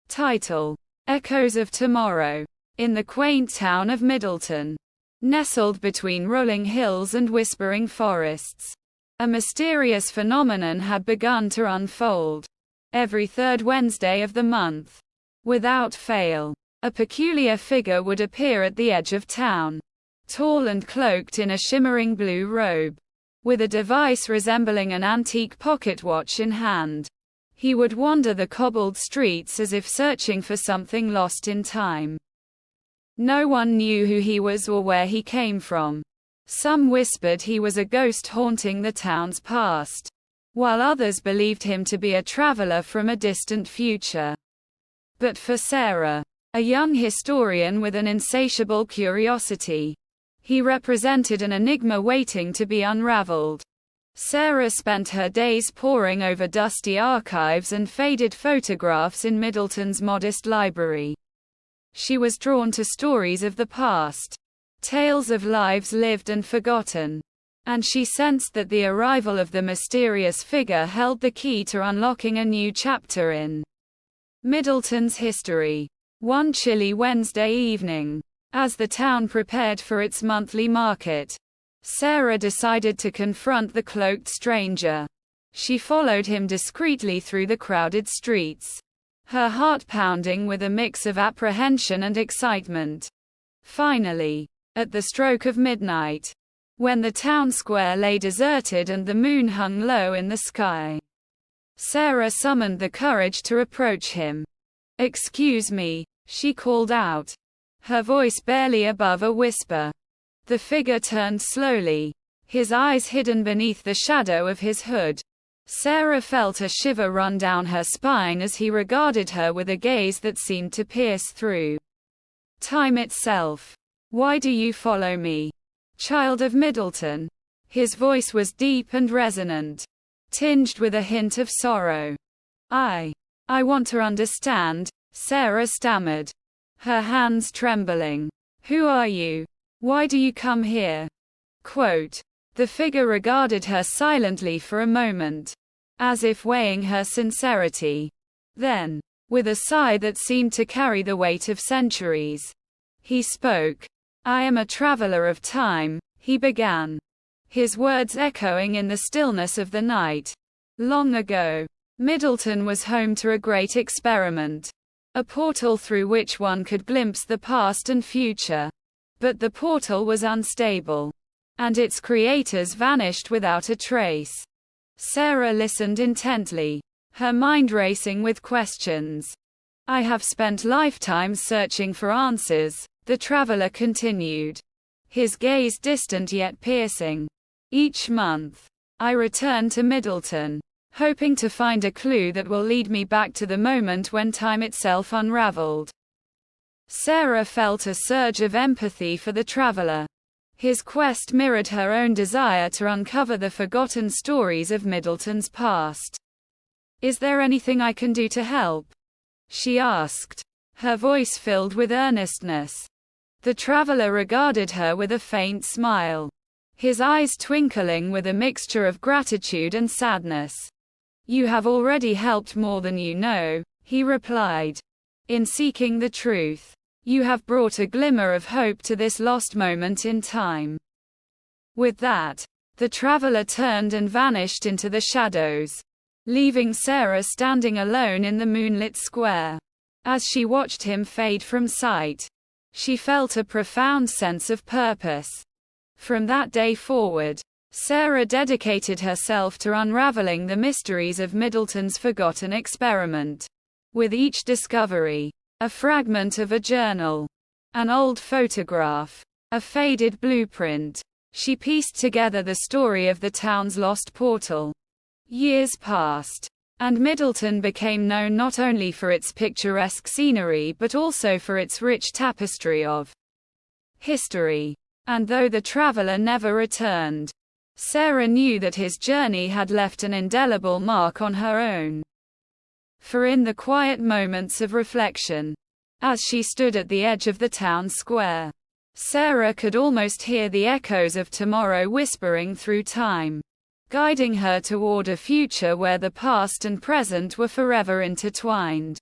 Title: Echoes of Tomorrow. In the quaint town of Middleton, nestled between rolling hills and whispering forests, a mysterious phenomenon had begun to unfold. Every third Wednesday of the month, without fail, a peculiar figure would appear at the edge of town, tall and cloaked in a shimmering blue robe, with a device resembling an antique pocket watch in hand. He would wander the cobbled streets as if searching for something lost in time. No one knew who he was or where he came from. Some whispered he was a ghost haunting the town's past, while others believed him to be a traveler from a distant future. But for Sarah, a young historian with an insatiable curiosity, he represented an enigma waiting to be unraveled. Sarah spent her days poring over dusty archives and faded photographs in Middleton's modest library. She was drawn to stories of the past, tales of lives lived and forgotten, and she sensed that the arrival of the mysterious figure held the key to unlocking a new chapter in Middleton's history. One chilly Wednesday evening, as the town prepared for its monthly market, Sarah decided to confront the cloaked stranger. She followed him discreetly through the crowded streets, her heart pounding with a mix of apprehension and excitement. Finally, at the stroke of midnight, when the town square lay deserted and the moon hung low in the sky, Sarah summoned the courage to approach him. "Excuse me," she called out, her voice barely above a whisper. The figure turned slowly, his eyes hidden beneath the shadow of his hood. Sarah felt a shiver run down her spine as he regarded her with a gaze that seemed to pierce through time itself. "Why do you follow me, child of Middleton?" His voice was deep and resonant, tinged with a hint of sorrow. I want to understand," Sarah stammered, her hands trembling. "Who are you? Why do you come here?" Quote. The figure regarded her silently for a moment, as if weighing her sincerity. Then, with a sigh that seemed to carry the weight of centuries, he spoke. "I am a traveler of time," he began, his words echoing in the stillness of the night. "Long ago, Middleton was home to a great experiment, a portal through which one could glimpse the past and future. But the portal was unstable, and its creators vanished without a trace." Sarah listened intently, her mind racing with questions. "I have spent lifetimes searching for answers," the traveler continued, his gaze distant yet piercing. "Each month, I return to Middleton, hoping to find a clue that will lead me back to the moment when time itself unraveled." Sarah felt a surge of empathy for the traveler. His quest mirrored her own desire to uncover the forgotten stories of Middleton's past. "Is there anything I can do to help?" she asked, her voice filled with earnestness. The traveler regarded her with a faint smile, his eyes twinkling with a mixture of gratitude and sadness. "You have already helped more than you know," he replied. "In seeking the truth, you have brought a glimmer of hope to this lost moment in time." With that, the traveler turned and vanished into the shadows, leaving Sarah standing alone in the moonlit square. As she watched him fade from sight, she felt a profound sense of purpose. From that day forward, Sarah dedicated herself to unraveling the mysteries of Middleton's forgotten experiment. With each discovery, a fragment of a journal, an old photograph, a faded blueprint, she pieced together the story of the town's lost portal. Years passed, and Middleton became known not only for its picturesque scenery but also for its rich tapestry of history. And though the traveler never returned, Sarah knew that his journey had left an indelible mark on her own. For in the quiet moments of reflection, as she stood at the edge of the town square, Sarah could almost hear the echoes of tomorrow whispering through time, guiding her toward a future where the past and present were forever intertwined.